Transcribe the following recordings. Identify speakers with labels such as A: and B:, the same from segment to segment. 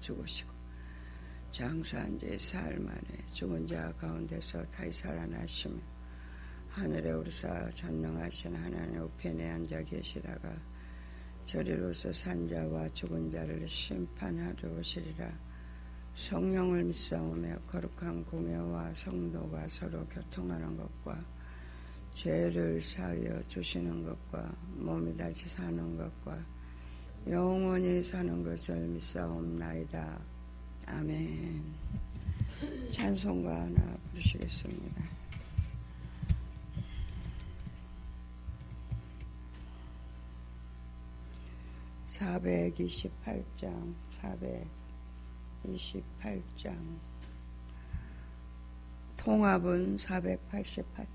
A: 죽으시고 장사한 지 사흘 만에 죽은 자 가운데서 다시 살아나시며 하늘에 오르사 전능하신 하나님 우편에 앉아 계시다가 저리로서 산 자와 죽은 자를 심판하러 오시리라. 성령을 믿사오며 거룩한 공예와 성도가 서로 교통하는 것과 죄를 사하여 주시는 것과 몸이 다시 사는 것과 영원히 사는 것을 믿사옵나이다. 아멘. 찬송가 하나 부르시겠습니다. (428장) 428장 통합은 488장.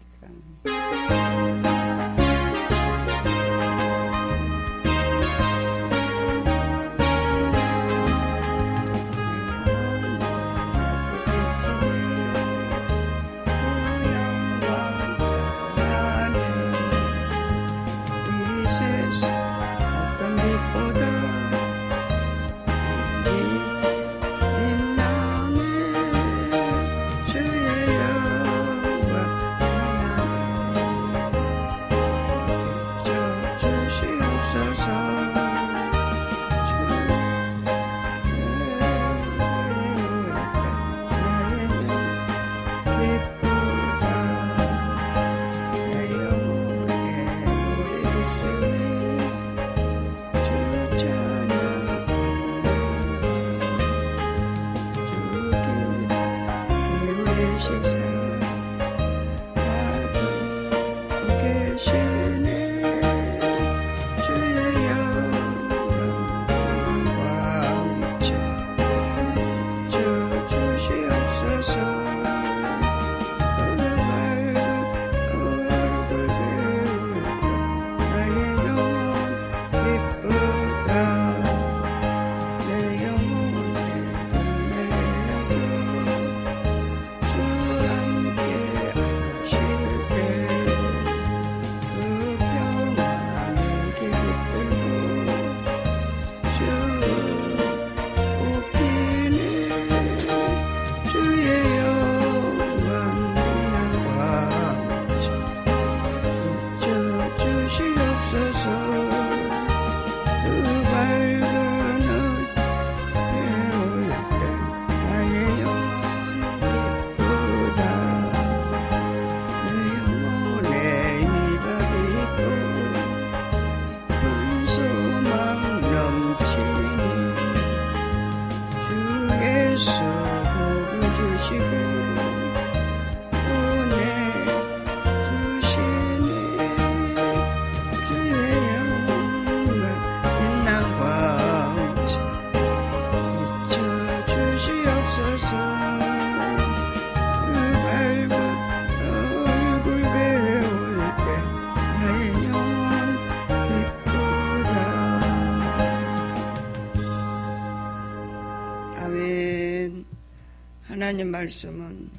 A: 하나님 말씀은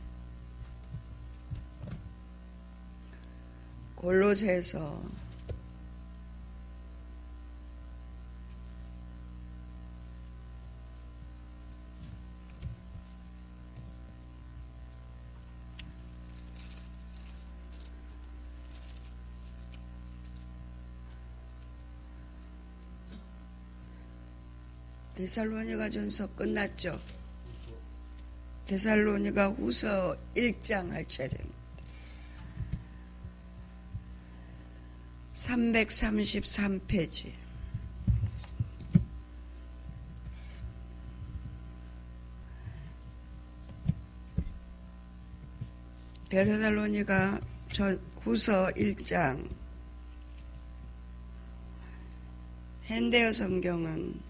A: 골로새서 데살로니가전서 끝났죠. 데살로니가 후서 1장 할 차례입니다. 333페이지. 데살로니가 후서 1장. 현대어 성경은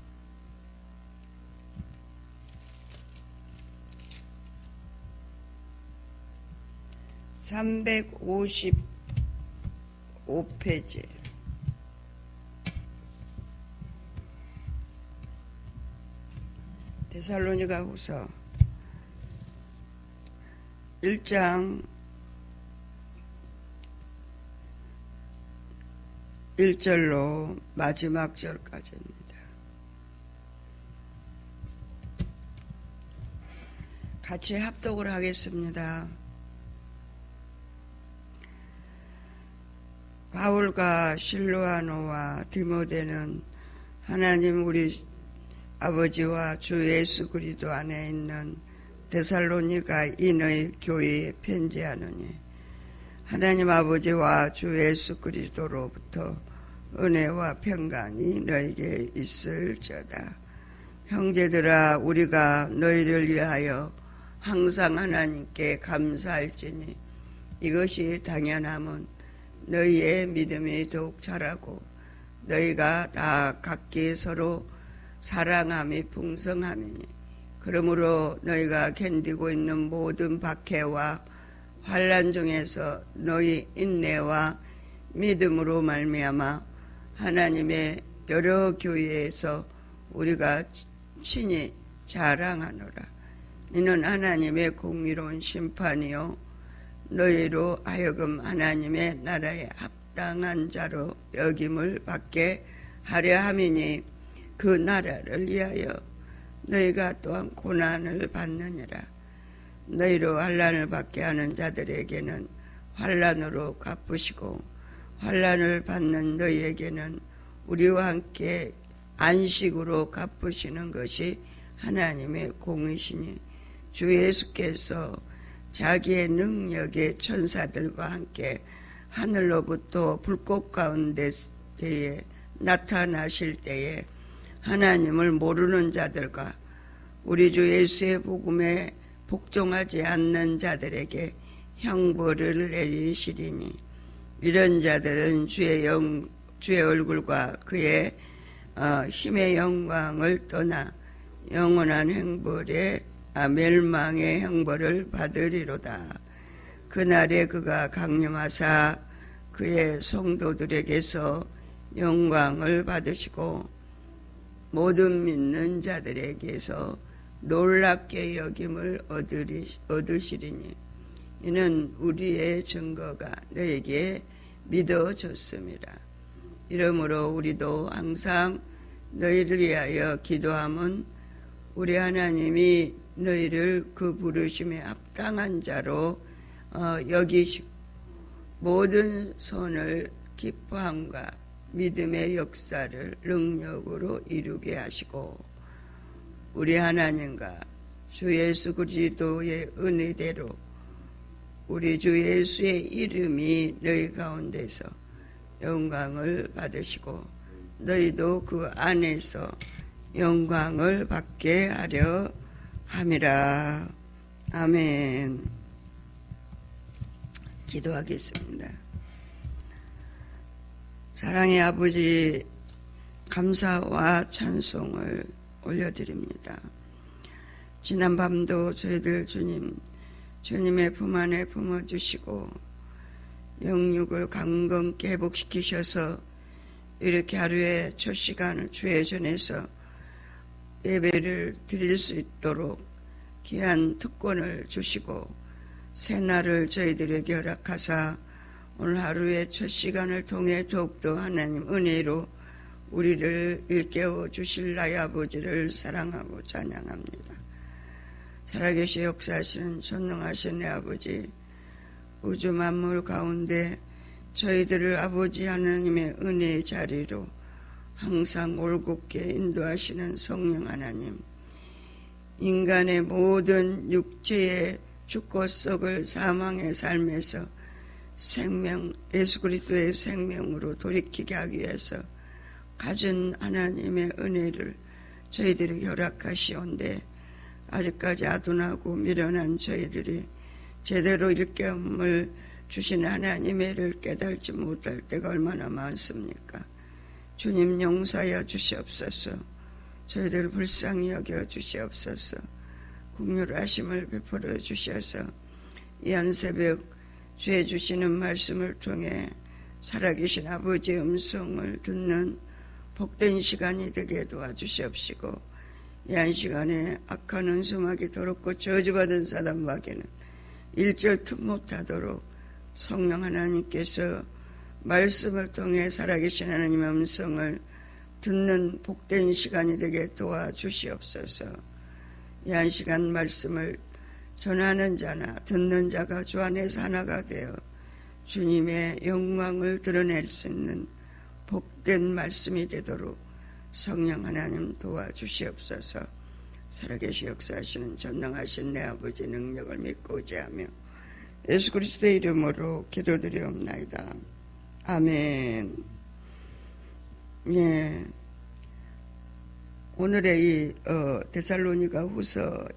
A: 355페이지. 데살로니가 후서 1장 1절로 마지막 절까지입니다. 같이 합독을 하겠습니다. 바울과 실로아노와 디모데는 하나님 우리 아버지와 주 예수 그리스도 안에 있는 데살로니가 인의 교회에 편지하노니 하나님 아버지와 주 예수 그리스도로부터 은혜와 평강이 너에게 있을지어다. 형제들아, 우리가 너희를 위하여 항상 하나님께 감사할지니 이것이 당연함은 너희의 믿음이 더욱 자라고 너희가 다 각기 서로 사랑함이 풍성함이니 그러므로 너희가 견디고 있는 모든 박해와 환난 중에서 너희 인내와 믿음으로 말미암아 하나님의 여러 교회에서 우리가 친히 자랑하노라. 이는 하나님의 공의로운 심판이요 너희로 하여금 하나님의 나라에 합당한 자로 여김을 받게 하려 함이니 그 나라를 위하여 너희가 또한 고난을 받느니라. 너희로 환난을 받게 하는 자들에게는 환난으로 갚으시고 환난을 받는 너희에게는 우리와 함께 안식으로 갚으시는 것이 하나님의 공이시니 주 예수께서 자기의 능력의 천사들과 함께 하늘로부터 불꽃 가운데에 나타나실 때에 하나님을 모르는 자들과 우리 주 예수의 복음에 복종하지 않는 자들에게 형벌을 내리시리니 이런 자들은 주의 얼굴과 그의 힘의 영광을 떠나 영원한 멸망의 형벌을 받으리로다. 그날에 그가 강림하사 그의 성도들에게서 영광을 받으시고 모든 믿는 자들에게서 놀랍게 여김을 얻으시리니 이는 우리의 증거가 너에게 믿어졌습니다. 이러므로 우리도 항상 너희를 위하여 기도함은 우리 하나님이 너희를 그 부르심에 합당한 자로 여기시고 모든 손을 기뻐함과 믿음의 역사를 능력으로 이루게 하시고 우리 하나님과 주 예수 그리스도의 은혜대로 우리 주 예수의 이름이 너희 가운데서 영광을 받으시고 너희도 그 안에서 영광을 받게 하려 함이라. 아멘. 기도하겠습니다. 사랑의 아버지, 감사와 찬송을 올려드립니다. 지난밤도 저희들 주님의 품 안에 품어주시고 영육을 강건케 회복시키셔서 이렇게 하루에 첫 시간을 주의 전에서 예배를 드릴 수 있도록 귀한 특권을 주시고 새날을 저희들에게 허락하사 오늘 하루의 첫 시간을 통해 더욱더 하나님 은혜로 우리를 일깨워 주실 나의 아버지를 사랑하고 찬양합니다. 살아계시 역사하시는 전능하신 내 아버지, 우주 만물 가운데 저희들을 아버지 하나님의 은혜의 자리로 항상 올곧게 인도하시는 성령 하나님, 인간의 모든 육체의 죽고 썩을 사망의 삶에서 생명, 예수 그리스도의 생명으로 돌이키게 하기 위해서 가진 하나님의 은혜를 저희들이 허락하시온데 아직까지 아둔하고 미련한 저희들이 제대로 일깨움을 주신 하나님의 를 깨달지 못할 때가 얼마나 많습니까? 주님 용서하여 주시옵소서. 저희들 불쌍히 여겨 주시옵소서. 긍휼하심을 베풀어 주셔서 이 한 새벽 주의 주시는 말씀을 통해 살아계신 아버지의 음성을 듣는 복된 시간이 되게 도와주시옵시고 이 한 시간에 악한 은수막이 더럽고 저주받은 사단마귀는 일절 틈 못하도록 성령 하나님께서 말씀을 통해 살아계신 하나님의 음성을 듣는 복된 시간이 되게 도와주시옵소서. 이 한 시간 말씀을 전하는 자나 듣는 자가 주 안에서 하나가 되어 주님의 영광을 드러낼 수 있는 복된 말씀이 되도록 성령 하나님 도와주시옵소서. 살아계시 역사하시는 전능하신 내 아버지 능력을 믿고 의지하며 예수 그리스도의 이름으로 기도드리옵나이다. 아멘. 예. 오늘의 이 데살로니가 후서,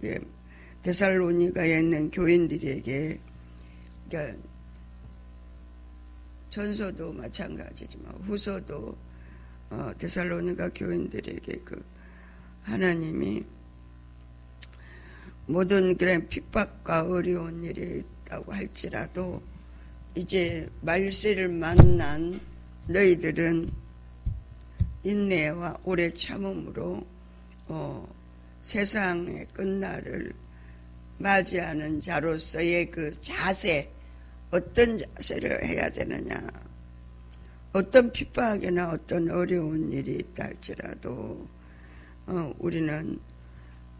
A: 예, 데살로니가에 있는 교인들에게, 그러니까 전서도 마찬가지지만 후서도 데살로니가 교인들에게 그 하나님이 모든 그런 핍박과 어려운 일이 있다고 할지라도 이제 말세를 만난 너희들은 인내와 오래 참음으로 세상의 끝날을 맞이하는 자로서의 그 자세, 어떤 자세를 해야 되느냐, 어떤 핍박이나 어떤 어려운 일이 있다 할지라도 우리는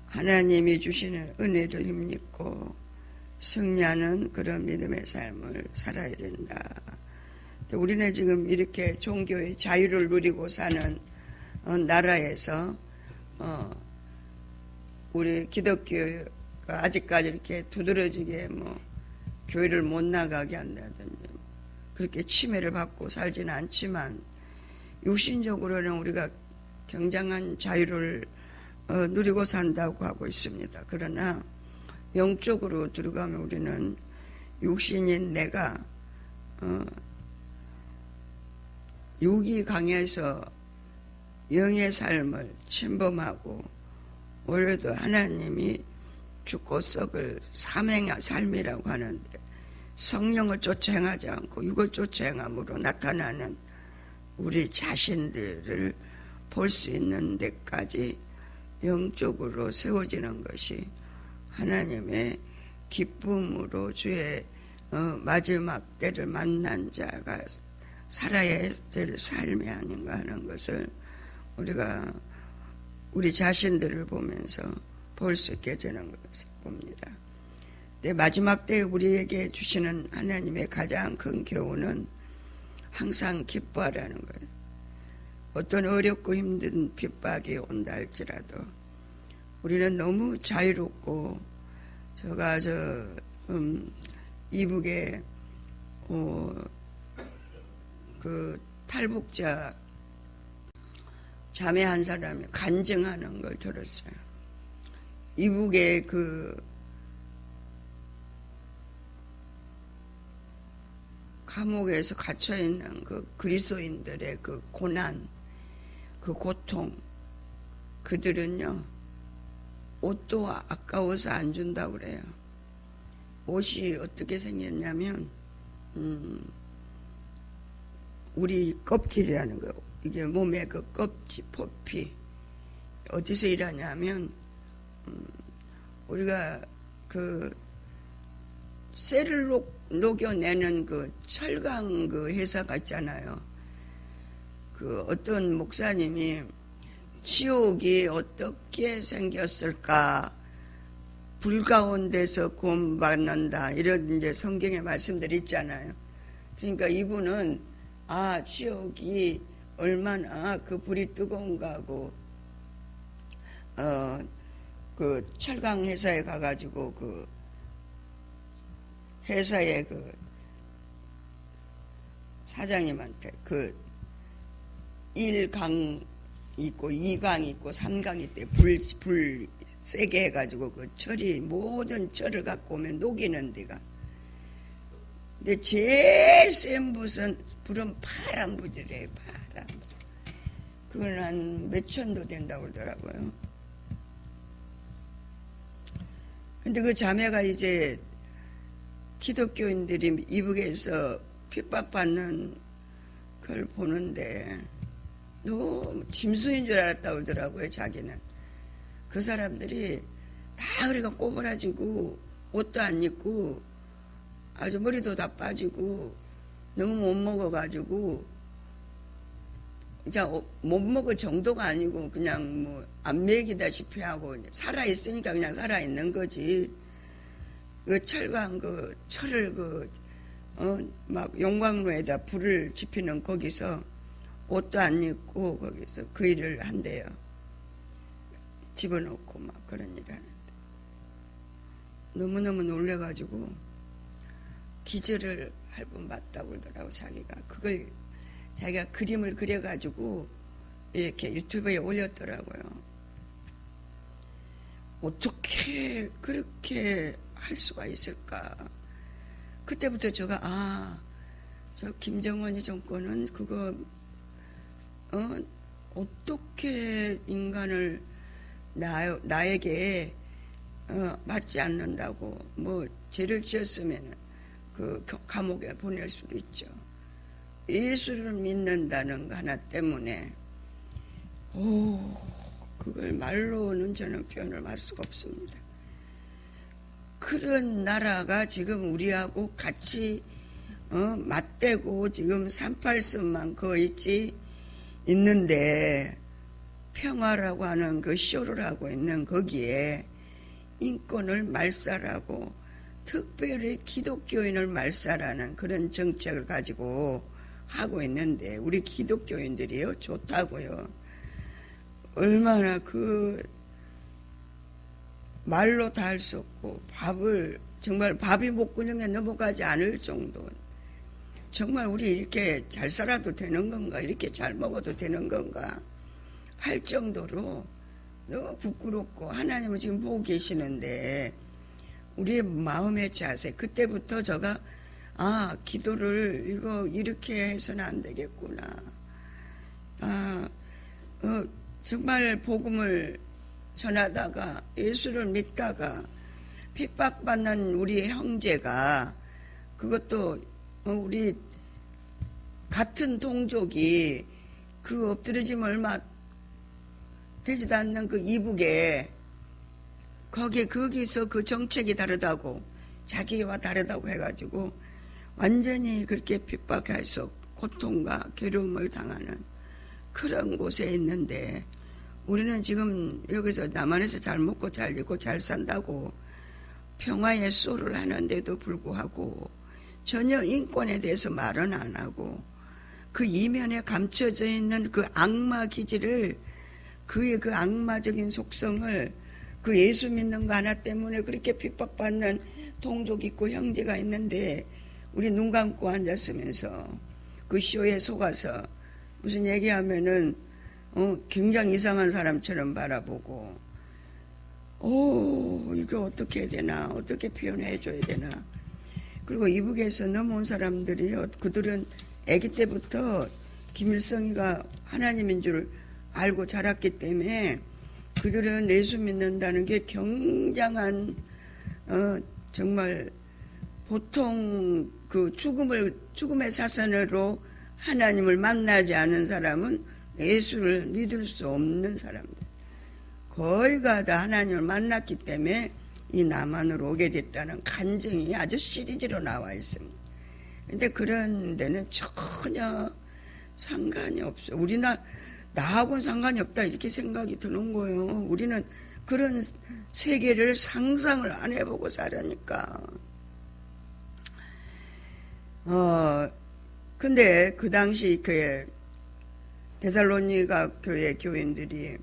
A: 하나님이 주시는 은혜를 힘입고 승리하는 그런 믿음의 삶을 살아야 된다. 우리는 지금 이렇게 종교의 자유를 누리고 사는 나라에서 우리 기독교가 아직까지 이렇게 두드러지게 교회를 못 나가게 한다든지 그렇게 침해를 받고 살지는 않지만 육신적으로는 우리가 굉장한 자유를 누리고 산다고 하고 있습니다. 그러나 영적으로 들어가면 우리는 육신인 내가 육이 강해서 영의 삶을 침범하고 오히려도 하나님이 죽고 썩을 사명의 삶이라고 하는데 성령을 쫓아 행하지 않고 육을 쫓아 행함으로 나타나는 우리 자신들을 볼 수 있는 데까지 영적으로 세워지는 것이 하나님의 기쁨으로 주의 마지막 때를 만난 자가 살아야 될 삶이 아닌가 하는 것을 우리가 우리 자신들을 보면서 볼 수 있게 되는 것을 봅니다. 내 마지막 때에 우리에게 주시는 하나님의 가장 큰 교훈은 항상 기뻐하라는 거예요. 어떤 어렵고 힘든 핍박이 온다 할지라도 우리는 너무 자유롭고 제가 이북에 그 탈북자 자매 한 사람이 간증하는 걸 들었어요. 이북에 그 감옥에서 갇혀 있는 그 그리스도인들의 그 고난, 그 고통, 그들은요 옷도 아까워서 안 준다고 그래요. 옷이 어떻게 생겼냐면 우리 껍질이라는 거예요. 이게 몸에 그 껍질, 포피 어디서 일하냐면 우리가 그 쇠를 녹여내는 그 철강 그 회사가 있잖아요. 그 어떤 목사님이 지옥이 어떻게 생겼을까, 불 가운데서 구원받는다 이런 이제 성경의 말씀들이 있잖아요. 그러니까 이분은 지옥이 얼마나 그 불이 뜨거운가 하고 그 철강 회사에 가가지고 그 회사의 그 사장님한테 그 1강 있고 2강 있고 3강 있대. 불 세게 해가지고 그 철이 모든 철을 갖고 오면 녹이는 데가. 근데 제일 센 불은 파란 불이래. 파란 불. 그건 한 몇천도 된다고 그러더라고요. 근데 그 자매가 이제 기독교인들이 이북에서 핍박받는 걸 보는데 너무 짐승인 줄 알았다고 그러더라고요. 자기는. 그 사람들이 다 그래가 꼬부라지고 옷도 안 입고 아주 머리도 다 빠지고 너무 못 먹어가지고 진짜 못 먹을 정도가 아니고 그냥 안 먹이다시피 하고 살아있으니까 그냥 살아있는 거지. 그 철강 그 철을 막 용광로에다 불을 지피는 거기서 옷도 안 입고 거기서 그 일을 한대요. 집어넣고 막 그런 일을 하는데 너무너무 놀래가지고 기절을 할 분 맞다고 그러더라고. 자기가 그걸 자기가 그림을 그려가지고 이렇게 유튜브에 올렸더라고요. 어떻게 그렇게 할 수가 있을까. 그때부터 제가 저 김정은이 정권은 그거 어떻게 인간을 나에게 맞지 않는다고 뭐 죄를 지었으면 그 감옥에 보낼 수도 있죠. 예수를 믿는다는 거 하나 때문에 그걸 말로는 저는 표현을 할 수가 없습니다. 그런 나라가 지금 우리하고 같이 맞대고 지금 38선만 있는데 평화라고 하는 그 쇼를 하고 있는 거기에 인권을 말살하고 특별히 기독교인을 말살하는 그런 정책을 가지고 하고 있는데 우리 기독교인들이요 좋다고요. 얼마나 그 말로 다 할 수 없고 정말 밥이 목구멍에 넘어가지 않을 정도. 정말 우리 이렇게 잘 살아도 되는 건가, 이렇게 잘 먹어도 되는 건가 할 정도로 너무 부끄럽고, 하나님은 지금 보고 계시는데 우리의 마음의 자세, 그때부터 제가 기도를 이렇게 해서는 안 되겠구나. 정말 복음을 전하다가 예수를 믿다가 핍박받는 우리 형제가, 그것도 우리 같은 동족이 그 엎드러짐 얼마 되지도 않는 그 이북에 거기서 그 정책이 다르다고, 자기와 다르다고 해가지고 완전히 그렇게 핍박해서 고통과 괴로움을 당하는 그런 곳에 있는데, 우리는 지금 여기서 남한에서 잘 먹고 잘 입고 잘 산다고 평화의 쇼를 하는데도 불구하고 전혀 인권에 대해서 말은 안 하고, 그 이면에 감춰져 있는 그 악마 기질을, 그의 그 악마적인 속성을, 그 예수 믿는 거 하나 때문에 그렇게 핍박받는 동족 있고 형제가 있는데 우리 눈 감고 앉았으면서 그 쇼에 속아서 무슨 얘기하면은 굉장히 이상한 사람처럼 바라보고, 이거 어떻게 해야 되나, 어떻게 표현해 줘야 되나. 그리고 이북에서 넘어온 사람들이요, 그들은 아기 때부터 김일성이가 하나님인 줄 알고 자랐기 때문에 그들은 예수 믿는다는 게 굉장한 정말 보통 그 죽음의 사선으로 하나님을 만나지 않은 사람은 예수를 믿을 수 없는 사람들, 거의가 다 하나님을 만났기 때문에 이 남한으로 오게 됐다는 간증이 아주 시리즈로 나와 있습니다. 근데 그런 데는 전혀 상관이 없어요. 나하고는 상관이 없다 이렇게 생각이 드는 거예요. 우리는 그런 세계를 상상을 안 해보고 살으니까. 근데 그 당시 그 데살로니가 교회 교인들이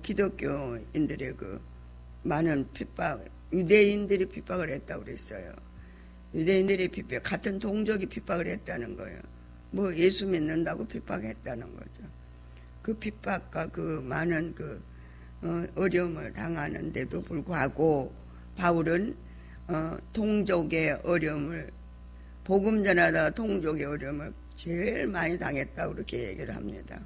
A: 기독교인들의 그 많은 핍박, 유대인들이 핍박을 했다고 그랬어요. 유대인들이 같은 동족이 핍박을 했다는 거예요. 뭐 예수 믿는다고 핍박했다는 거죠. 그 핍박과 그 많은 그 어려움을 당하는데도 불구하고 바울은 동족의 어려움을, 복음 전하다가 동족의 어려움을 제일 많이 당했다고 그렇게 얘기를 합니다.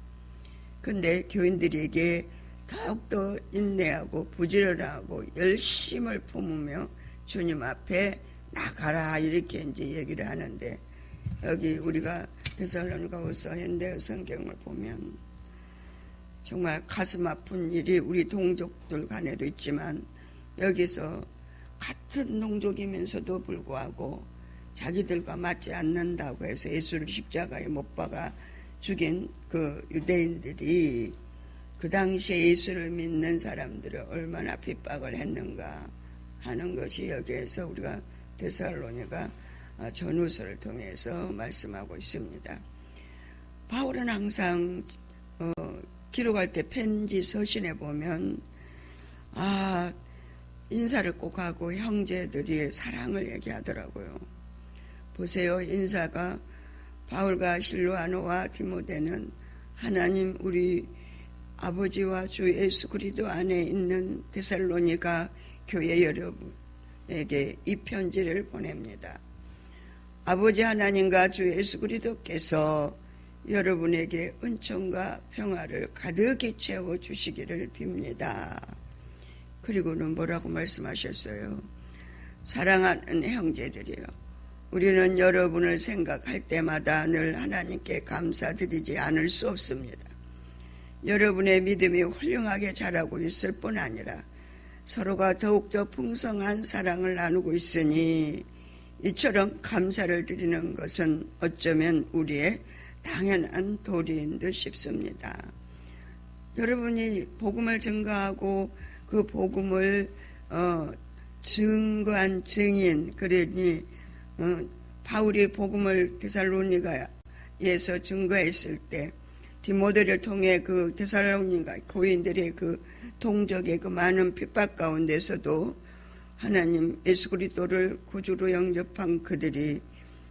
A: 근데 교인들에게 더욱더 인내하고 부지런하고 열심을 품으며 주님 앞에 나가라 이렇게 이제 얘기를 하는데, 여기 우리가 데살로니가후서 현대 성경을 보면 정말 가슴 아픈 일이 우리 동족들 간에도 있지만, 여기서 같은 동족이면서도 불구하고 자기들과 맞지 않는다고 해서 예수를 십자가에 못 박아 죽인 그 유대인들이 그 당시에 예수를 믿는 사람들을 얼마나 핍박을 했는가 하는 것이 여기에서 우리가 데살로니가 전후서를 통해서 말씀하고 있습니다. 바울은 항상 기록할 때 편지 서신에 보면 인사를 꼭 하고 형제들이 사랑을 얘기하더라고요. 보세요. 인사가 바울과 실로아노와 디모데는 하나님 우리 아버지와 주 예수 그리스도 안에 있는 데살로니가 교회 여러분에게 이 편지를 보냅니다. 아버지 하나님과 주 예수 그리스도께서 여러분에게 은총과 평화를 가득히 채워주시기를 빕니다. 그리고는 뭐라고 말씀하셨어요? 사랑하는 형제들이여, 우리는 여러분을 생각할 때마다 늘 하나님께 감사드리지 않을 수 없습니다. 여러분의 믿음이 훌륭하게 자라고 있을 뿐 아니라 서로가 더욱더 풍성한 사랑을 나누고 있으니 이처럼 감사를 드리는 것은 어쩌면 우리의 당연한 도리인 듯 싶습니다. 여러분이 복음을 증거하고 그 복음을 증거한 증인, 그러니 바울이 복음을 데살로니가에서 증거했을 때 디모데를 통해 그 데살로니가 교인들의 그 동족의 그 많은 핍박 가운데서도 하나님 예수 그리스도를 구주로 영접한 그들이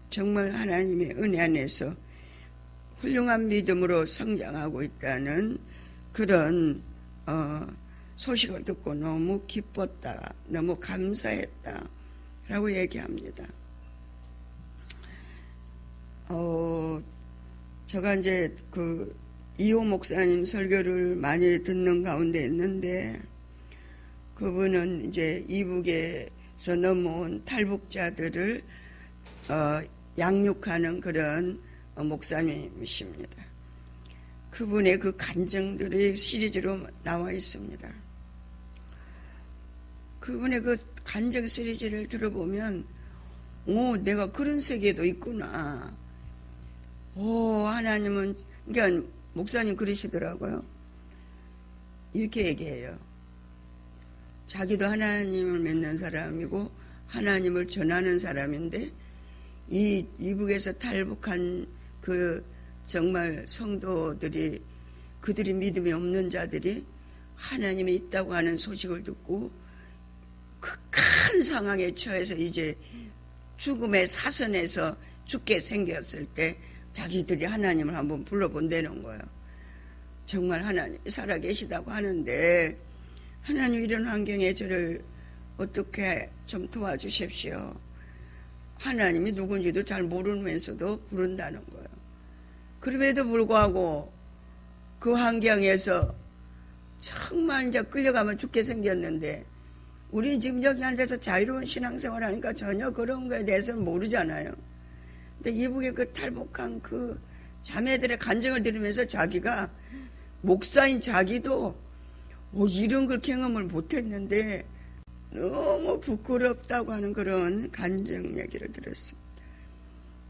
A: 정말 하나님의 은혜 안에서 훌륭한 믿음으로 성장하고 있다는 그런 소식을 듣고 너무 기뻤다, 너무 감사했다 라고 얘기합니다. 제가 이제 그 이호 목사님 설교를 많이 듣는 가운데 있는데, 그분은 이제 이북에서 넘어온 탈북자들을 양육하는 그런 목사님이십니다. 그분의 그 간증들이 시리즈로 나와 있습니다. 그분의 그 간증 시리즈를 들어보면 내가 그런 세계도 있구나. 하나님은, 그러니까 목사님 그러시더라고요. 이렇게 얘기해요. 자기도 하나님을 믿는 사람이고 하나님을 전하는 사람인데 이 이북에서 탈북한 그 정말 성도들이, 그들이 믿음이 없는 자들이 하나님이 있다고 하는 소식을 듣고 그 큰 상황에 처해서 이제 죽음의 사선에서 죽게 생겼을 때 자기들이 하나님을 한번 불러본다는 거예요. 정말 하나님이 살아계시다고 하는데 하나님 이런 환경에 저를 어떻게 좀 도와주십시오. 하나님이 누군지도 잘 모르면서도 부른다는 거예요. 그럼에도 불구하고 그 환경에서 정말 이제 끌려가면 죽게 생겼는데 우리 지금 여기 앉아서 자유로운 신앙생활 하니까 전혀 그런 거에 대해서는 모르잖아요. 근데 이북의 그 탈북한 그 자매들의 간증을 들으면서 자기가 목사인 자기도 이런 걸 경험을 못했는데 너무 부끄럽다고 하는 그런 간증 얘기를 들었습니다.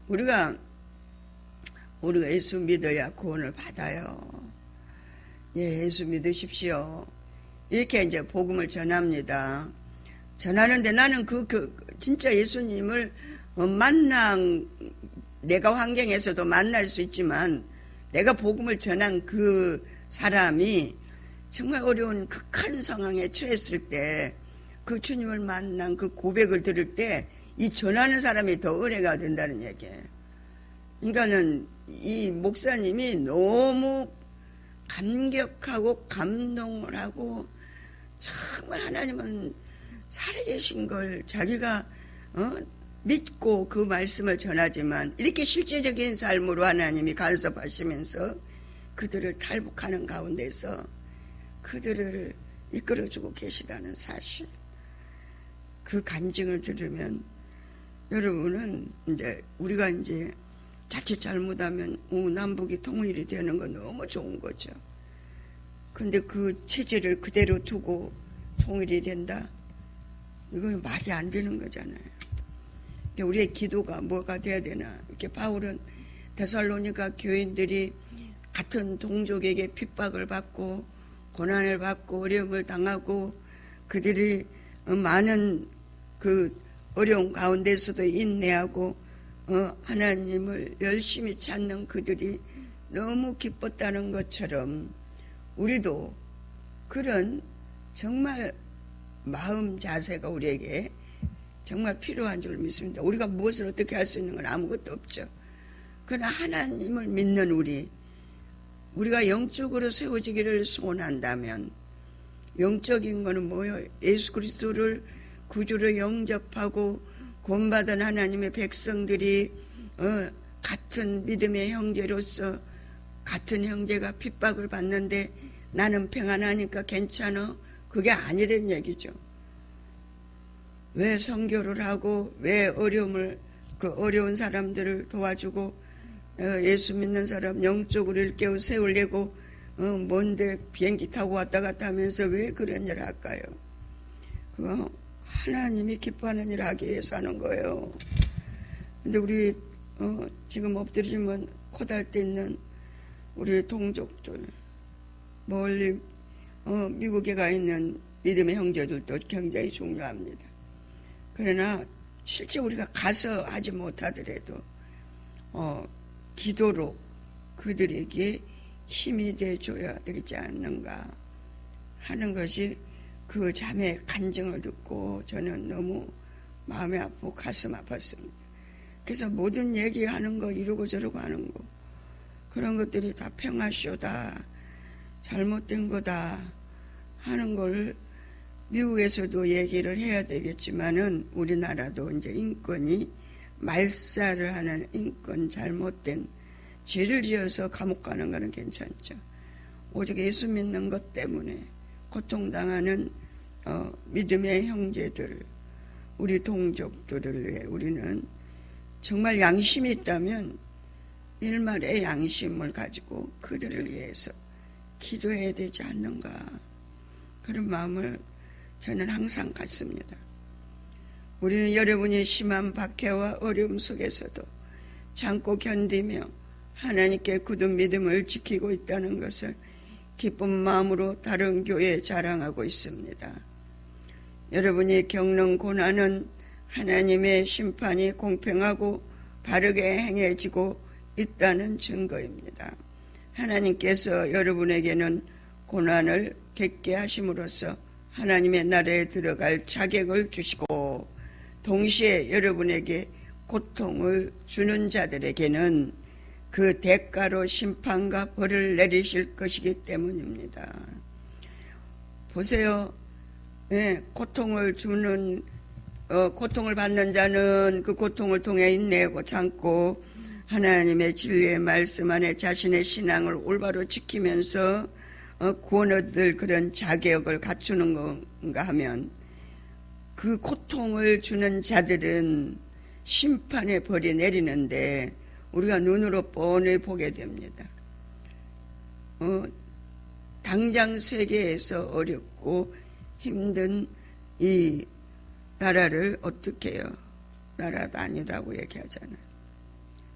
A: 우리가 예수 믿어야 구원을 받아요. 예수 믿으십시오. 이렇게 이제 복음을 전합니다. 전하는데 나는 진짜 예수님을 내가 환경에서도 만날 수 있지만 내가 복음을 전한 그 사람이 정말 어려운 극한 상황에 처했을 때 그 주님을 만난 그 고백을 들을 때 이 전하는 사람이 더 은혜가 된다는 얘기예요. 그러니까는 이 목사님이 너무 감격하고 감동을 하고 정말 하나님은 살아계신 걸 자기가 믿고 그 말씀을 전하지만 이렇게 실제적인 삶으로 하나님이 간섭하시면서 그들을 탈북하는 가운데서 그들을 이끌어주고 계시다는 사실, 그 간증을 들으면 여러분은 우리가 자칫 잘못하면 남북이 통일이 되는 건 너무 좋은 거죠. 근데 그 체질을 그대로 두고 통일이 된다? 이건 말이 안 되는 거잖아요. 우리의 기도가 뭐가 돼야 되나? 이렇게 바울은 데살로니가 교인들이 같은 동족에게 핍박을 받고 고난을 받고 어려움을 당하고 그들이 많은 그 어려운 가운데서도 인내하고 하나님을 열심히 찾는 그들이 너무 기뻤다는 것처럼 우리도 그런 정말 마음 자세가 우리에게 정말 필요한 줄 믿습니다. 우리가 무엇을 어떻게 할 수 있는 건 아무것도 없죠. 그러나 하나님을 믿는 우리가 영적으로 세워지기를 소원한다면, 영적인 거는 뭐예요? 예수 그리스도를 구주로 영접하고 구원받은 하나님의 백성들이 같은 믿음의 형제로서 같은 형제가 핍박을 받는데 나는 평안하니까 괜찮아? 그게 아니란 얘기죠. 왜 선교를 하고 왜 그 어려운 사람들을 도와주고 예수 믿는 사람 영적으로 일깨워 세우려고 먼데 비행기 타고 왔다 갔다 하면서 왜 그런 일을 할까요? 그거 하나님이 기뻐하는 일을 하기 위해서 하는 거예요. 근데 우리 지금 엎드리면 코달때 있는 우리 동족들, 멀리 미국에 가 있는 믿음의 형제들도 굉장히 중요합니다. 그러나 실제 우리가 가서 하지 못하더라도 기도로 그들에게 힘이 돼줘야 되지 않는가 하는 것이 그 자매의 간증을 듣고 저는 너무 마음이 아프고 가슴 아팠습니다. 그래서 모든 얘기하는 거 이러고 저러고 하는 거 그런 것들이 다 평화쇼다, 잘못된 거다 하는 걸 미국에서도 얘기를 해야 되겠지만은 우리나라도 이제 인권이 말살을 하는 인권 잘못된 죄를 지어서 감옥 가는 거는 괜찮죠. 오직 예수 믿는 것 때문에 고통당하는 믿음의 형제들, 우리 동족들을 위해 우리는 정말 양심이 있다면 일말의 양심을 가지고 그들을 위해서 기도해야 되지 않는가, 그런 마음을 저는 항상 갖습니다. 우리는 여러분이 심한 박해와 어려움 속에서도 참고 견디며 하나님께 굳은 믿음을 지키고 있다는 것을 기쁜 마음으로 다른 교회에 자랑하고 있습니다. 여러분이 겪는 고난은 하나님의 심판이 공평하고 바르게 행해지고 있다는 증거입니다. 하나님께서 여러분에게는 고난을 겪게 하심으로써 하나님의 나라에 들어갈 자격을 주시고, 동시에 여러분에게 고통을 주는 자들에게는 그 대가로 심판과 벌을 내리실 것이기 때문입니다. 보세요. 고통을 받는 자는 그 고통을 통해 인내하고 참고 하나님의 진리의 말씀 안에 자신의 신앙을 올바로 지키면서 구원 얻을 그런 자격을 갖추는 건가 하면, 그 고통을 주는 자들은 심판의 벌이 내리는데 우리가 눈으로 뻔히 보게 됩니다. 당장 세계에서 어렵고 힘든 이 나라를 어떻게 해요? 나라도 아니라고 얘기하잖아요.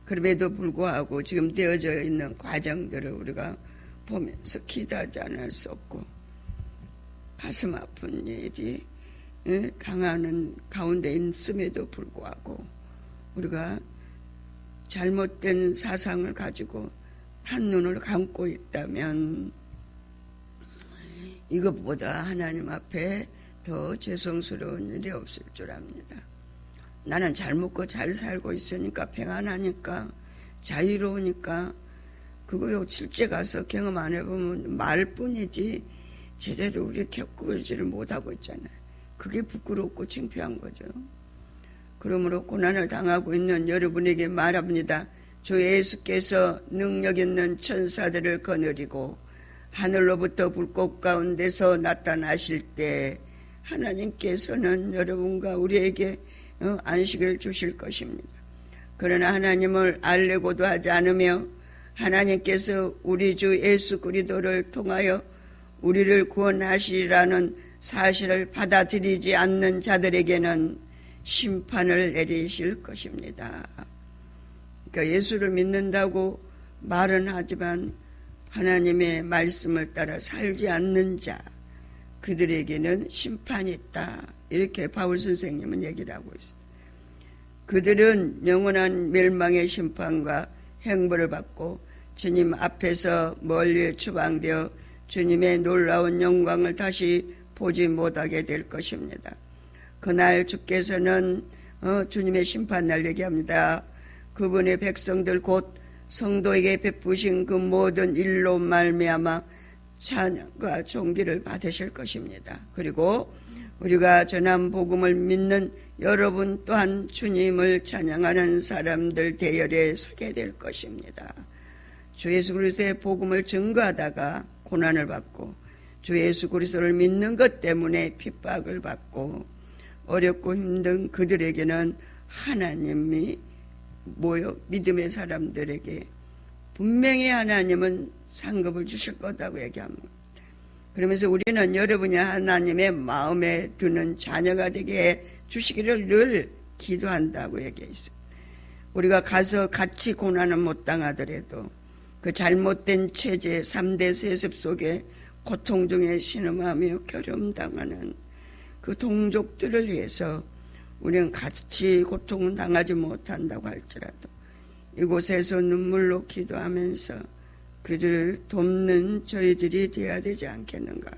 A: 그럼에도 불구하고 지금 되어져 있는 과정들을 우리가 보면서 기도하지 않을 수 없고, 가슴 아픈 일이 당하는 가운데 있음에도 불구하고 우리가 잘못된 사상을 가지고 한눈을 감고 있다면 이것보다 하나님 앞에 더 죄송스러운 일이 없을 줄 압니다. 나는 잘 먹고 잘 살고 있으니까, 평안하니까, 자유로우니까, 그거 실제 가서 경험 안 해보면 말뿐이지 제대로 우리 겪지를 못하고 있잖아요. 그게 부끄럽고 창피한 거죠. 그러므로 고난을 당하고 있는 여러분에게 말합니다. 주 예수께서 능력 있는 천사들을 거느리고 하늘로부터 불꽃 가운데서 나타나실 때 하나님께서는 여러분과 우리에게 안식을 주실 것입니다. 그러나 하나님을 알려고도 하지 않으며 하나님께서 우리 주 예수 그리스도를 통하여 우리를 구원하시리라는 사실을 받아들이지 않는 자들에게는 심판을 내리실 것입니다. 그러니까 예수를 믿는다고 말은 하지만 하나님의 말씀을 따라 살지 않는 자, 그들에게는 심판이 있다. 이렇게 바울 선생님은 얘기를 하고 있습니다. 그들은 영원한 멸망의 심판과 형벌을 받고 주님 앞에서 멀리 추방되어 주님의 놀라운 영광을 다시 보지 못하게 될 것입니다. 그날 주께서는 주님의 심판날 얘기합니다. 그분의 백성들 곧 성도에게 베푸신 그 모든 일로 말미암아 찬양과 존귀를 받으실 것입니다. 그리고 우리가 전한 복음을 믿는 여러분 또한 주님을 찬양하는 사람들 대열에 서게 될 것입니다. 주 예수 그리스도의 복음을 증거하다가 고난을 받고 주 예수 그리스도를 믿는 것 때문에 핍박을 받고 어렵고 힘든 그들에게는 하나님이 믿음의 사람들에게 분명히 하나님은 상급을 주실 거다고 얘기합니다. 그러면서 우리는 여러분이 하나님의 마음에 드는 자녀가 되게 주시기를 늘 기도한다고 얘기했어요. 우리가 가서 같이 고난을 못 당하더라도 그 잘못된 체제 3대 세습 속에 고통 중에 신음하며 결함당하는 그 동족들을 위해서 우리는 같이 고통을 당하지 못한다고 할지라도 이곳에서 눈물로 기도하면서 그들을 돕는 저희들이 되어야 되지 않겠는가.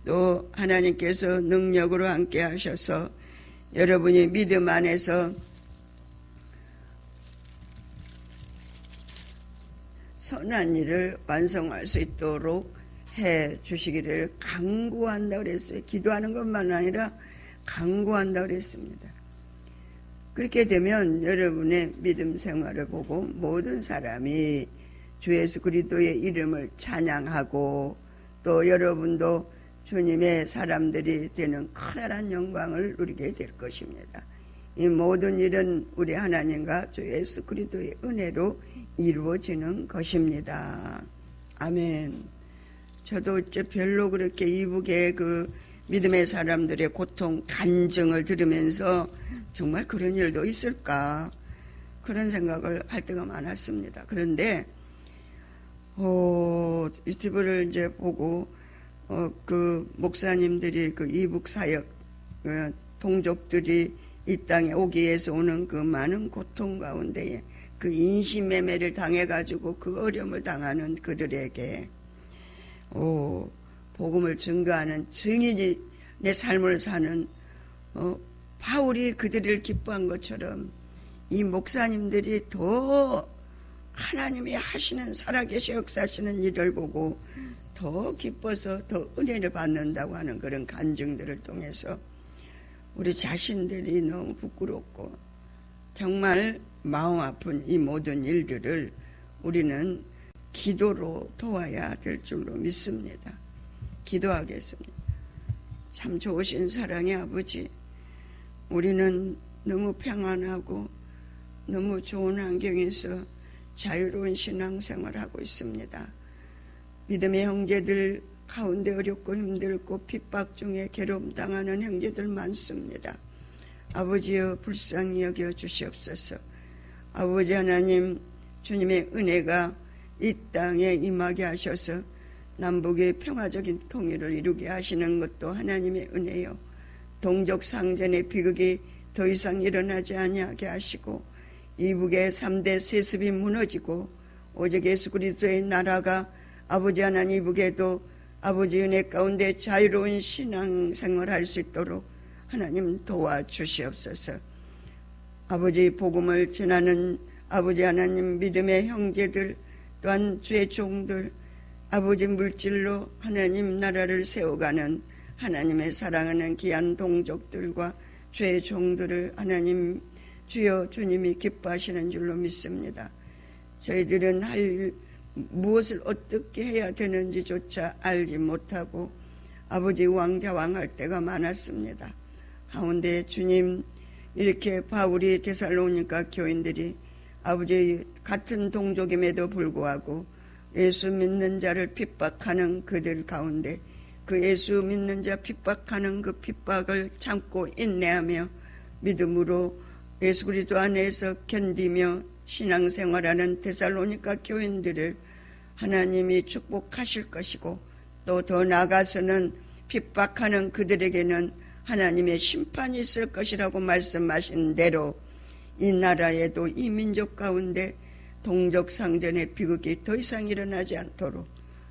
A: 또 하나님께서 능력으로 함께 하셔서 여러분이 믿음 안에서 선한 일을 완성할 수 있도록 해 주시기를 간구한다 그랬어요. 기도하는 것만 아니라 간구한다 그랬습니다. 그렇게 되면 여러분의 믿음 생활을 보고 모든 사람이 주 예수 그리스도의 이름을 찬양하고 또 여러분도 주님의 사람들이 되는 커다란 영광을 누리게 될 것입니다. 이 모든 일은 우리 하나님과 주 예수 그리스도의 은혜로 이루어지는 것입니다. 아멘. 저도 이제 별로 그렇게 이북의 그 믿음의 사람들의 고통, 간증을 들으면서 정말 그런 일도 있을까 그런 생각을 할 때가 많았습니다. 그런데 유튜브를 이제 보고 그 목사님들이 그 이북 사역 동족들이 이 땅에 오기 위해서 오는 그 많은 고통 가운데에 그 인신매매를 당해가지고 그 어려움을 당하는 그들에게 복음을 증거하는 증인의 삶을 사는 바울이 그들을 기뻐한 것처럼 이 목사님들이 더 하나님이 하시는 살아계셔 역사하시는 일을 보고 더 기뻐서 더 은혜를 받는다고 하는 그런 간증들을 통해서 우리 자신들이 너무 부끄럽고 정말 마음 아픈 이 모든 일들을 우리는 기도로 도와야 될 줄로 믿습니다. 기도하겠습니다. 참 좋으신 사랑의 아버지, 우리는 너무 평안하고 너무 좋은 환경에서 자유로운 신앙생활을 하고 있습니다. 믿음의 형제들 가운데 어렵고 힘들고 핍박 중에 괴로움당하는 형제들 많습니다. 아버지여 불쌍히 여겨 주시옵소서. 아버지 하나님, 주님의 은혜가 이 땅에 임하게 하셔서 남북의 평화적인 통일을 이루게 하시는 것도 하나님의 은혜요. 동족 상전의 비극이 더 이상 일어나지 아니하게 하시고 이북의 3대 세습이 무너지고 오직 예수 그리스도의 나라가 아버지 하나님 이북에도 아버지 은혜 가운데 자유로운 신앙생활을 할 수 있도록 하나님 도와주시옵소서. 아버지 복음을 전하는 아버지 하나님 믿음의 형제들 또한 주의 종들 아버지 물질로 하나님 나라를 세워가는 하나님의 사랑하는 귀한 동족들과 주의 종들을 하나님 주여 주님이 기뻐하시는 줄로 믿습니다. 저희들은 무엇을 어떻게 해야 되는지조차 알지 못하고 아버지 왕자왕할 때가 많았습니다. 가운데 주님 이렇게 바울이 데살로니가 교인들이 아버지 같은 동족임에도 불구하고 예수 믿는 자를 핍박하는 그들 가운데 그 예수 믿는 자 핍박하는 그 핍박을 참고 인내하며 믿음으로 예수 그리스도 안에서 견디며 신앙생활하는 데살로니가 교인들을 하나님이 축복하실 것이고 또 더 나아가서는 핍박하는 그들에게는 하나님의 심판이 있을 것이라고 말씀하신 대로 이 나라에도 이 민족 가운데 동족상전의 비극이 더 이상 일어나지 않도록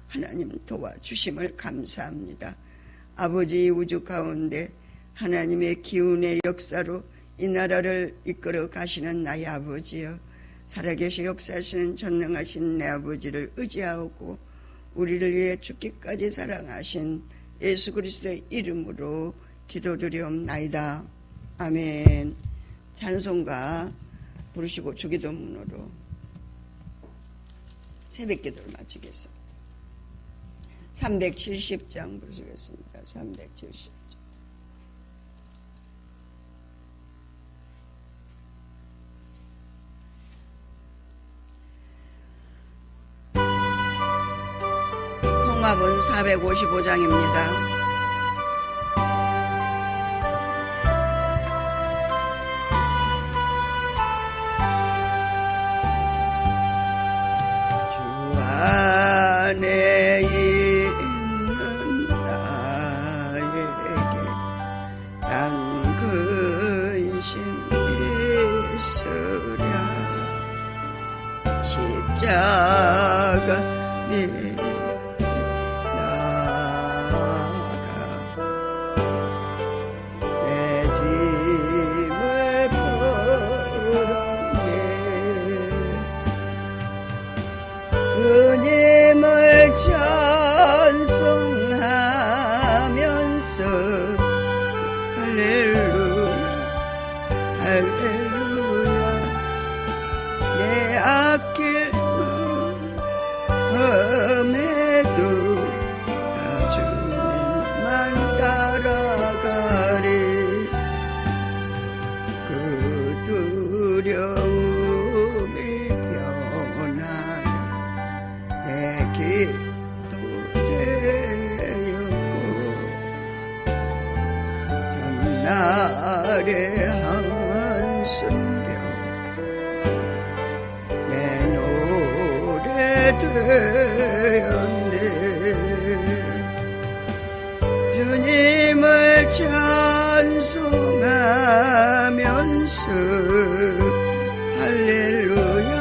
A: 하나님 도와주심을 감사합니다. 아버지, 우주 가운데 하나님의 기운의 역사로 이 나라를 이끌어 가시는 나의 아버지여, 살아계시 역사하시는 전능하신 내 아버지를 의지하고 우리를 위해 죽기까지 사랑하신 예수 그리스도의 이름으로 기도드리옵나이다. 아멘. 찬송가 부르시고 주기도문으로 새벽기도를 마치겠습니다. 370장 부르시겠습니다. 370장. 통합은 455장입니다. 안에 있는 나에게 단 근심 있으랴. 십자가 밑에 나가 내 짐을 풀었네. 주님을 찬송하면서 할렐루야 할렐루야. 내 앞길만 험해도 나 주님만 따라가리. 그 두려움이 변하며 내 기도 되었고 전날의 한숨병 내 노래 되었네. 주님을 찬송하면서 할렐루야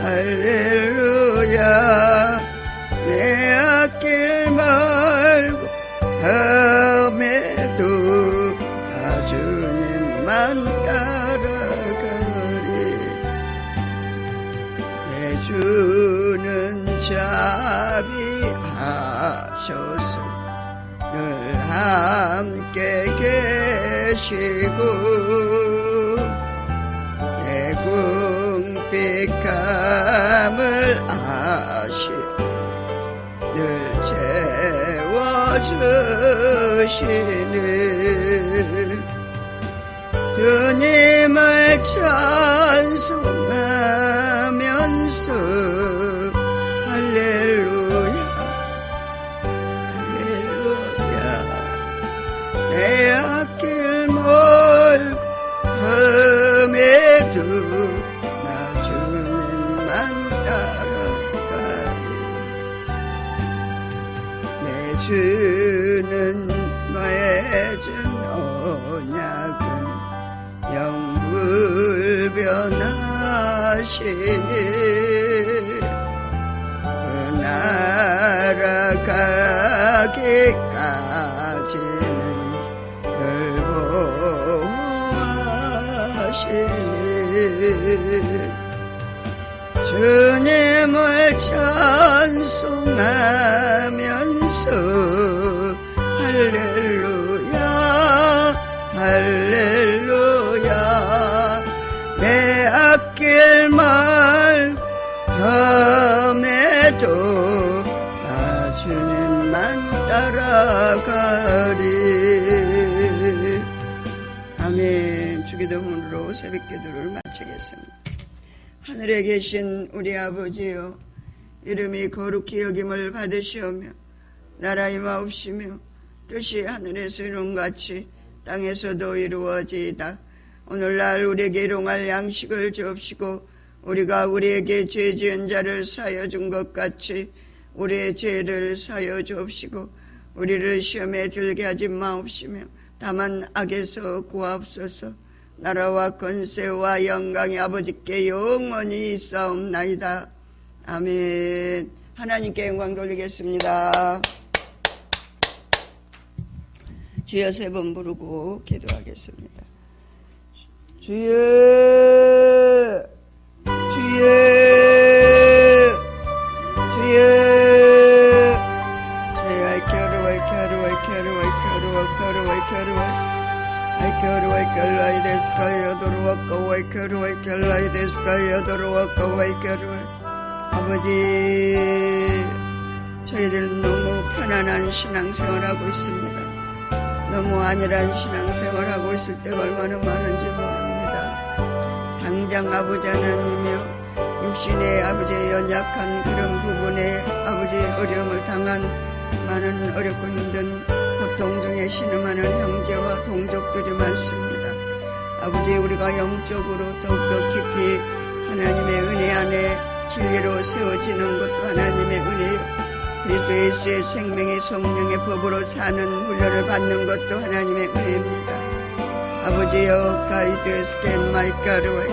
A: 할렐루야. 내 앞길 말고 험해도 나 주님만 따라가리. 내 주는 자비하셔서 늘 함께 계시고 내 궁핍함을 아시 늘 채워주시네. 주님을 찬송하면서 할렐루야 할렐루야. 내 앞길 멀고 험해도 나 주님만 따라가리. 내 주는 너의 준 언약은 영불변하시니 그 나라 가기까지는 늘 보호하시니. 주님을 찬송하면서 할렐루야 할렐루야. 내 앞길 말고 험해도 나 주님만 따라가리. 아멘. 주기도문으로 새벽기도를 마치겠습니다. 하늘에 계신 우리 아버지여, 이름이 거룩히 여김을 받으시오며 나라의 마옵시며 뜻이 하늘에서 이룬같이 땅에서도 이루어지이다. 오늘날 우리에게 일용할 양식을 주옵시고 우리가 우리에게 죄 지은 자를 사하여 준 것 같이 우리의 죄를 사하여 주옵시고 우리를 시험에 들게 하지 마옵시며 다만 악에서 구하옵소서. 나라와 권세와 영광이 아버지께 영원히 있사옵나이다. 아멘. 하나님께 영광 돌리겠습니다. 주여 세 번 부르고 기도하겠습니다. 주여, 주여, 주여. 아버지, 저희들 너무 편안한 신앙생활하고 있습니다. 너무 안일한 신앙생활하고 있을 때가 얼마나 많은지 모릅니다. 당장 아버지 하나님이여, 육신의 아버지의 연약한 그런 부분에 아버지의 어려움을 당한 많은 어렵고 힘든 고통 중에 신음하는 형제와 동족들이 많습니다. 아버지, 우리가 영적으로 더욱더 깊이 하나님의 은혜 안에 진리로 세워지는 것도 하나님의 은혜요, 그리스도 예수의 생명의 성령의 법으로 사는 훈련을 받는 것도 하나님의 은혜입니다. 아버지여, 가이드스케 마이카루에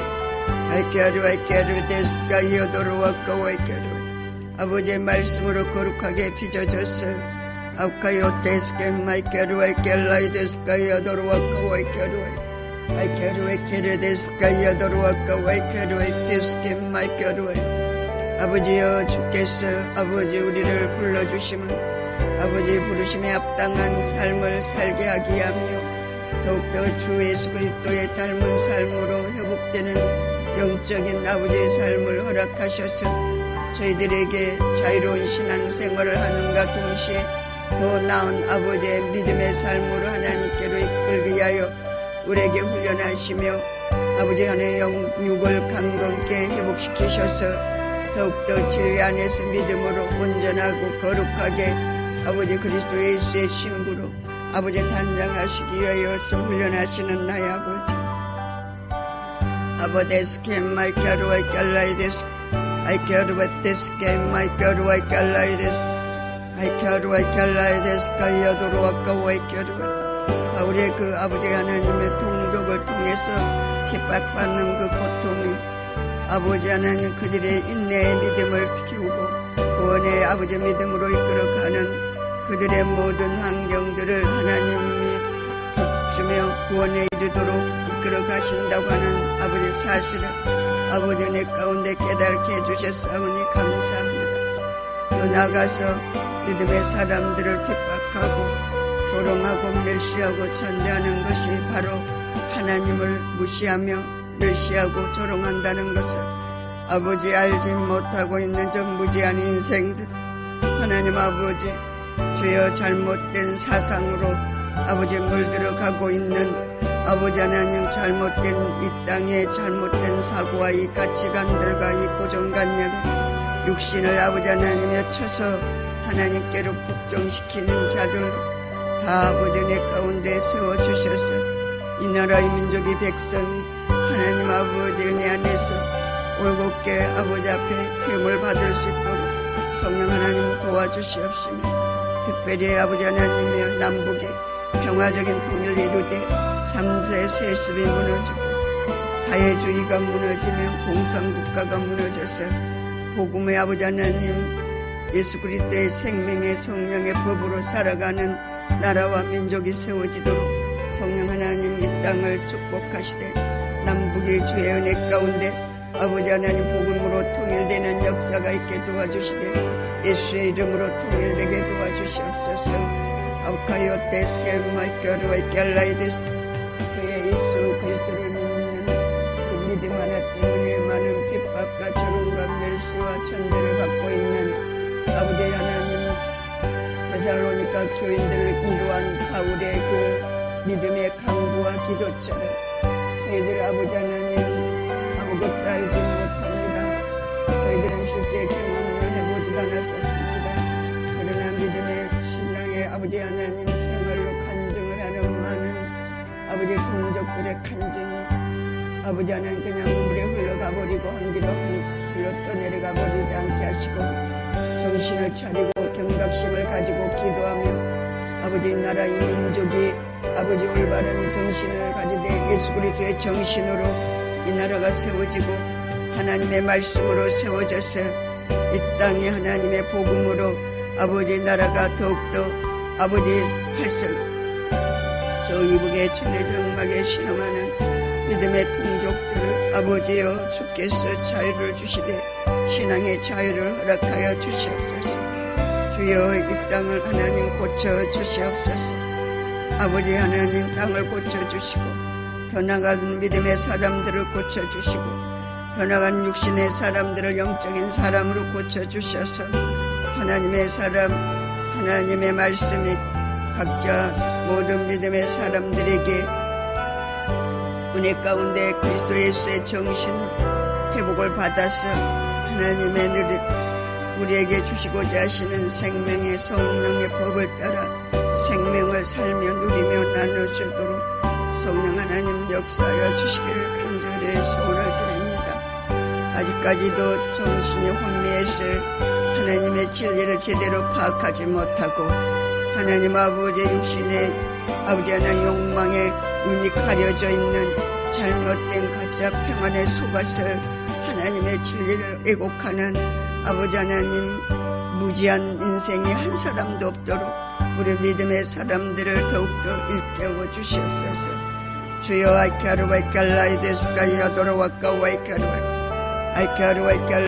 A: 아이케루에 데스카 여도로와까와이케루, 아버지의 말씀으로 거룩하게 빚어졌어. 아우카요 데스케 마이케루에 켈라이데스카 여도로와까와이케루, 아이케루에 케르데스카 여도로와까와이케루에 데스케 마이케루에. 아버지여, 주께서 아버지 우리를 불러주시면 아버지 부르심에 합당한 삶을 살게 하기 위하며 더욱더 주 예수 그리스도의 닮은 삶으로 회복되는 영적인 아버지의 삶을 허락하셔서 저희들에게 자유로운 신앙생활을 하는가 동시에 더 나은 아버지의 믿음의 삶으로 하나님께로 이끌기 위하여 우리에게 훈련하시며 아버지 안에 영육을 강건케 회복시키셔서 더욱더 진리 안에서 믿음으로 온전하고 거룩하게 아버지 그리스도 예수의 신부로 아버지 단장하시기 위하여서 훈련하시는 나의 아버지. 아버데스케 마이카루와 샬라이데스 아이카루바데스케 마이카루와 샬라이데스 아이카루와 샬라이데스 가이아도로와까 와이카루와. 우리의 그 아버지 하나님의 동족을 통해서 핍박받는 그 고통이 아버지 하나님 그들의 인내의 믿음을 키우고 구원의 아버지 믿음으로 이끌어가는 그들의 모든 환경들을 하나님이 돕주며 구원에 이르도록 이끌어 가신다고 하는 아버지 사실을 아버지 내 가운데 깨닫게 해주셨사오니 감사합니다. 또 나가서 믿음의 사람들을 핍박하고 조롱하고 멸시하고 천대하는 것이 바로 하나님을 무시하며 멸시하고 조롱한다는 것을 아버지 알지 못하고 있는 저 무지한 인생들, 하나님 아버지 주여 잘못된 사상으로 아버지 물들어가고 있는 아버지 하나님 잘못된 이 땅의 잘못된 사고와 이 가치관들과 이 고정관념 육신을 아버지 하나님에 쳐서 하나님께로 복종시키는 자들 다 아버지 내 가운데 세워주셔서 이 나라의 민족의 백성이 하나님 아버지 은혜 안에서 올곧게 아버지 앞에 세움을 받을 수 있도록 성령 하나님 도와주시옵시며 특별히 아버지 하나님이여 남북이 평화적인 통일을 이루되 3세 세습이 무너지고 사회주의가 무너지며 공산국가가 무너져서 복음의 아버지 하나님 예수 그리스도의 생명의 성령의 법으로 살아가는 나라와 민족이 세워지도록 성령 하나님 이 땅을 축복하시되 남북의 주의 은혜 가운데 아버지 하나님 복음으로 통일되는 역사가 있게 도와주시되 예수의 이름으로 통일되게 도와주시옵소서. 아우카요 데스케 마이카루와 샬라이데스 주의 예수 그리스도를 믿는 그 믿음 하나 때문에 많은 핍박과 조롱과 멸시와 천대를 받고 있는 아버지 하나님 데살로니가 교인들을 이루한 바울의 그 믿음의 강구와 기도처럼 저희들 아버지 하나님 아무것도 알지 못합니다. 저희들은 실제 경험을 해보지도 않았었습니다. 그러나 믿음의 신앙의 아버지 하나님 생활로 간증을 하는 많은 아버지 동족들의 간증이 아버지 하나님 그냥 물에 흘러가버리고 한기로 흘러 떠내려가 버리지 않게 하시고 정신을 차리고 경각심을 가지고 기도하며 아버지 나라 이 민족이 아버지 올바른 정신을 가지되 예수 그리스도의 정신으로 이 나라가 세워지고 하나님의 말씀으로 세워져서 이 땅이 하나님의 복음으로 아버지 나라가 더욱더 아버지 활성 저 이북의 천혜정막에 신음하는 믿음의 통족들 아버지여 주께서 자유를 주시되 신앙의 자유를 허락하여 주시옵소서. 주여 이 땅을 하나님 고쳐 주시옵소서. 아버지 하나님 땅을 고쳐 주시고 더 나아간 믿음의 사람들을 고쳐 주시고 더 나아간 육신의 사람들을 영적인 사람으로 고쳐 주셔서 하나님의 사람 하나님의 말씀이 각자 모든 믿음의 사람들에게 은혜 가운데 그리스도 예수의 정신을 회복을 받아서 하나님의 늘 우리에게 주시고자 하시는 생명의 성령의 법을 따라 생명을 살며 누리며 나눠주도록 성령 하나님 역사하여 주시기를 간절히 소원을 드립니다. 아직까지도 정신이 혼미해서 하나님의 진리를 제대로 파악하지 못하고 하나님 아버지의 육신의 아버지 하나님 욕망에 눈이 가려져 있는 잘못된 가짜 평안에 속아서 하나님의 진리를 왜곡하는 아버지 하나님 무지한 인생이 한 사람도 없도록 우리 믿음의 사람들을 더욱더 일깨워 주시옵소서. 주여 아이카르 와이칼라이 데스카이 아도로 와카 와이카르 아이카르 와이칼